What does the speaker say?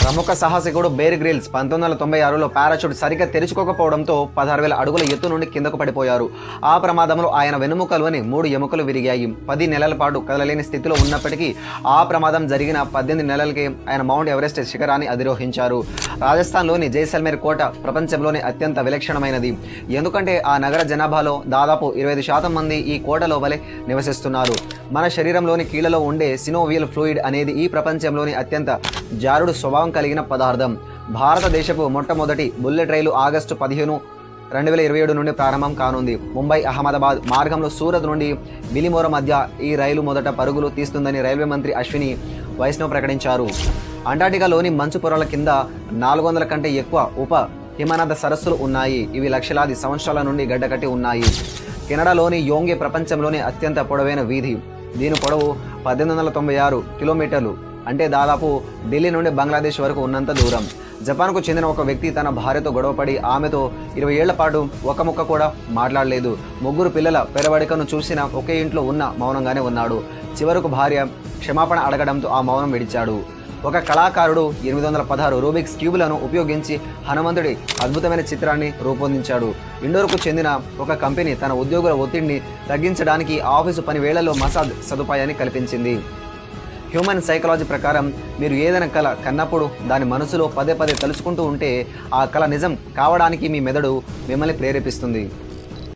ప్రముఖ సాహసికుడు Bear Grylls 1996లో parachute సరిగ్గా తెరుచుకోకపోవడంతో 16,000 అడుగుల ఎత్తు నుండి కిందకు పడిపోయారు. ఆ ప్రమాదంలో ఆయన వెన్నుముకలోని 3 ఎముకలు విరిగాయి. 10 నెలల పాటు కదలలేని స్థితిలో ఉన్నప్పటికీ ఆ ప్రమాదం జరిగిన 18 నెలలకే ఆయన మౌంట్ ఎవరెస్ట్ శిఖరాన్ని అధిరోహించారు. రాజస్థాన్లోని జైసల్మేర్ కోట ప్రపంచంలోని అత్యంత విలక్షణమైనది. ఎందుకంటే ఆ నగర జనాభాలో దాదాపు 25% మంది ఈ కోట లోపలే నివసిస్తున్నారు. మన శరీరంలోని కీళ్లలో ఉండే సినోవియల్ ఫ్లూయిడ్ అనేది ఈ ప్రపంచంలోని అత్యంత జారుడు స్వభావం కలిగిన పదార్థం. భారతదేశపు మొట్టమొదటి బుల్లెట్ రైలు ఆగస్టు 15, 2027 నుండి ప్రారంభం కానుంది. ముంబై అహ్మదాబాద్ మార్గంలో సూరత్ నుండి బిలిమోర మధ్య ఈ రైలు మొదట పరుగులు తీస్తుందని రైల్వే మంత్రి అశ్విని వైష్ణవ్ ప్రకటించారు. అంటార్టికాలోని మంచు పొరల కింద 400 కంటే ఎక్కువ ఉప హిమనద సరస్సులు ఉన్నాయి. ఇవి లక్షలాది సంవత్సరాల నుండి గడ్డకట్టి ఉన్నాయి. కెనడాలోని యోంగే ప్రపంచంలోని అత్యంత పొడవైన వీధి. దీని పొడవు 1896 కిలోమీటర్లు, అంటే దాదాపు ఢిల్లీ నుండి బంగ్లాదేశ్ వరకు ఉన్నంత దూరం. జపాన్కు చెందిన ఒక వ్యక్తి తన భార్యతో గొడవపడి ఆమెతో 20 ఏళ్ల పాటు ఒక ముక్క కూడా మాట్లాడలేదు. 3 పిల్లల పెరవడికను చూసిన ఒకే ఇంట్లో ఉన్న మౌనంగానే ఉన్నాడు. చివరకు భార్య క్షమాపణ అడగడంతో ఆ మౌనం విడిచాడు. ఒక కళాకారుడు 816 రూబిక్స్ క్యూబ్లను ఉపయోగించి హనుమంతుడి అద్భుతమైన చిత్రాన్ని రూపొందించాడు. ఇండోర్కు చెందిన ఒక కంపెనీ తన ఉద్యోగుల ఒత్తిడిని తగ్గించడానికి ఆఫీసు పని వేళల్లో మసాజ్ సదుపాయాన్ని కల్పించింది. హ్యూమన్ సైకాలజీ ప్రకారం మీరు ఏదైనా కళ కన్నప్పుడు దాని మనసులో పదే పదే తలుచుకుంటూ ఉంటే ఆ కళ నిజం కావడానికి మీ మెదడు మిమ్మల్ని ప్రేరేపిస్తుంది.